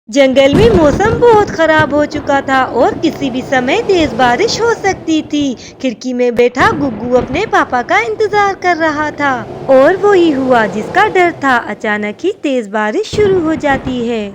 जंगल में मौसम बहुत खराब हो चुका था और किसी भी समय तेज बारिश हो सकती थी। खिड़की में बैठा गुग्गू अपने पापा का इंतजार कर रहा था और वही हुआ जिसका डर था। अचानक ही तेज बारिश शुरू हो जाती है।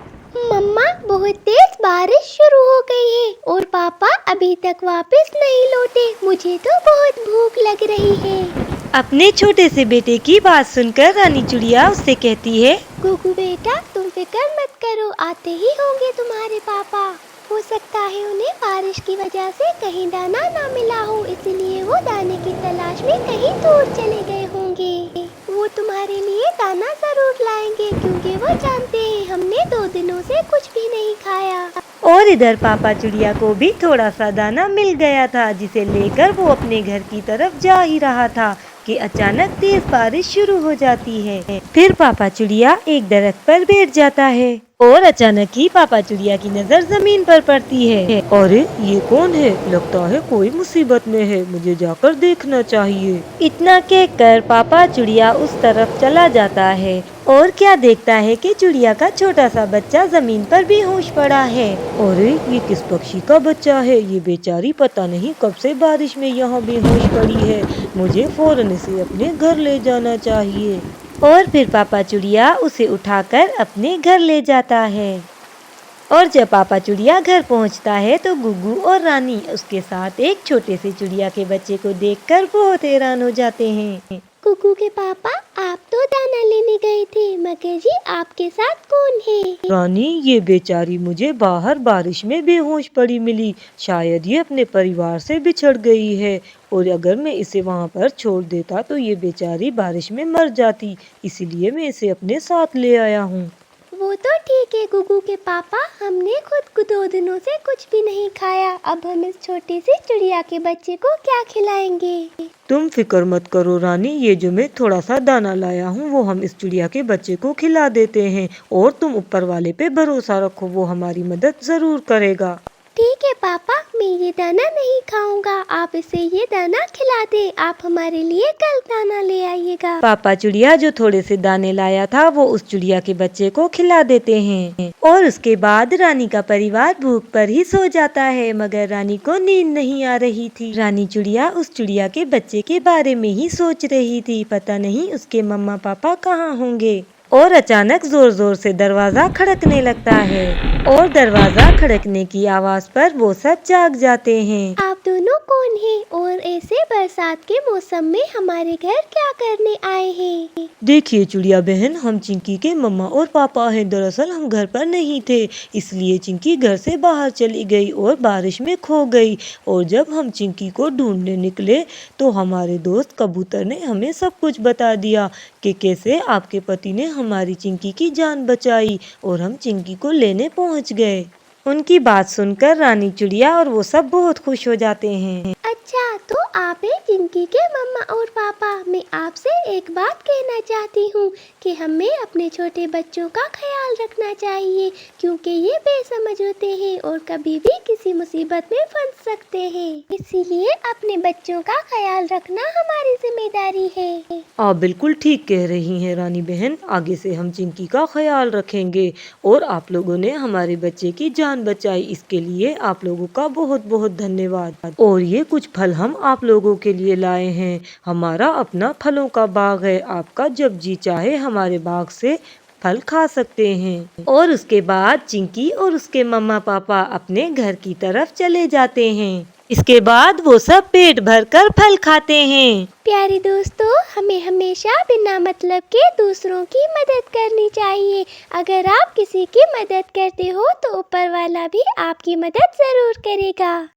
मम्मा, बहुत तेज बारिश शुरू हो गई है और पापा अभी तक वापस नहीं लौटे। मुझे तो बहुत भूख लग रही है। अपने छोटे से बेटे की बात सुनकर रानी चिड़िया उससे कहती है, गुगु बेटा, तुम फिक्र मत करो, आते ही होंगे तुम्हारे पापा। हो सकता है उन्हें बारिश की वजह से कहीं दाना ना मिला हो, इसलिए वो दाने की तलाश में कहीं दूर चले गए होंगे। वो तुम्हारे लिए दाना जरूर लाएंगे क्योंकि वो जानते हैं हमने 2 दिनों से कुछ भी नहीं खाया। और इधर पापा चिड़िया को भी थोड़ा सा दाना मिल गया था, जिसे लेकर वो अपने घर की तरफ जा ही रहा था कि अचानक तेज बारिश शुरू हो जाती है। फिर पापा चिड़िया एक दरख्त पर बैठ जाता है और अचानक ही पापा चिड़िया की नजर जमीन पर पड़ती है। अरे ये कौन है? लगता है कोई मुसीबत में है, मुझे जाकर देखना चाहिए। इतना कहकर पापा चिड़िया उस तरफ चला जाता है और क्या देखता है कि चिड़िया का छोटा सा बच्चा जमीन पर बेहोश पड़ा है। अरे ये किस पक्षी का बच्चा है? ये बेचारी पता नहीं कब से बारिश में यहाँ बेहोश पड़ी है। मुझे फौरन इसे अपने घर ले जाना चाहिए। और फिर पापा चिड़िया उसे उठाकर अपने घर ले जाता है। और जब पापा चिड़िया घर पहुंचता है तो गुग्गू और रानी उसके साथ एक छोटे से चिड़िया के बच्चे को देखकर बहुत हैरान हो जाते हैं। गुगु के पापा, आप तो दाना लेने गए थे, मगर जी आपके साथ कौन है? रानी, ये बेचारी मुझे बाहर बारिश में बेहोश पड़ी मिली। शायद ये अपने परिवार से बिछड़ गई है और अगर मैं इसे वहाँ पर छोड़ देता तो ये बेचारी बारिश में मर जाती, इसीलिए मैं इसे अपने साथ ले आया हूँ। वो तो ठीक है गुगु के पापा, हमने खुद को 2 दिनों से कुछ भी नहीं खाया। अब हम इस छोटी सी चिड़िया के बच्चे को क्या खिलाएंगे? तुम फिक्र मत करो रानी, ये जो मैं थोड़ा सा दाना लाया हूँ वो हम इस चिड़िया के बच्चे को खिला देते हैं और तुम ऊपर वाले पे भरोसा रखो, वो हमारी मदद जरूर करेगा। ठीक है पापा, मैं ये दाना नहीं खाऊंगा, आप इसे ये दाना खिला दे। आप हमारे लिए कल दाना ले आइएगा। पापा चिड़िया जो थोड़े से दाने लाया था वो उस चिड़िया के बच्चे को खिला देते हैं और उसके बाद रानी का परिवार भूख पर ही सो जाता है। मगर रानी को नींद नहीं आ रही थी। रानी चिड़िया उस चिड़िया के बच्चे के बारे में ही सोच रही थी, पता नहीं उसके मम्मा पापा कहाँ होंगे। और अचानक जोर जोर से दरवाजा खड़कने लगता है और दरवाजा खड़कने की आवाज पर वो सब जाग जाते हैं। आप दोनों कौन हैं और ऐसे बरसात के मौसम में हमारे घर क्या करने आए हैं? देखिए चिड़िया बहन, हम चिंकी के मम्मा और पापा हैं। दरअसल हम घर पर नहीं थे, इसलिए चिंकी घर से बाहर चली गई और बारिश में खो गई। और जब हम चिंकी को ढूंढने निकले तो हमारे दोस्त कबूतर ने हमें सब कुछ बता दिया कि कैसे आपके पति ने हमारी चिंकी की जान बचाई और हम चिंकी को लेने पहुंच गए। उनकी बात सुनकर रानी चिड़िया और वो सब बहुत खुश हो जाते हैं। अच्छा, तो आप हैं चिंकी के मम्मा और पापा। मैं आपसे एक बात कहना चाहती हूँ कि हमें अपने छोटे बच्चों का ख्याल रखना चाहिए क्योंकि ये बेसमझ होते हैं और कभी भी किसी मुसीबत में फंस सकते हैं। इसीलिए अपने बच्चों का ख्याल रखना हमारी जिम्मेदारी है। आप बिल्कुल ठीक कह रही हैं रानी बहन, आगे से हम चिंकी का ख्याल रखेंगे। और आप लोगों ने हमारे बच्चे की जान बचाई, इसके लिए आप लोगों का बहुत बहुत धन्यवाद। और ये कुछ फल हम आप लोगों के लिए लाए हैं। हमारा अपना फलों का बाग है, आपका जब जी चाहे हमारे बाग से फल खा सकते हैं। और उसके बाद चिंकी और उसके मम्मा पापा अपने घर की तरफ चले जाते हैं। इसके बाद वो सब पेट भरकर फल खाते हैं। प्यारे दोस्तों, हमें हमेशा बिना मतलब के दूसरों की मदद करनी चाहिए। अगर आप किसी की मदद करते हो तो ऊपर वाला भी आपकी मदद जरूर करेगा।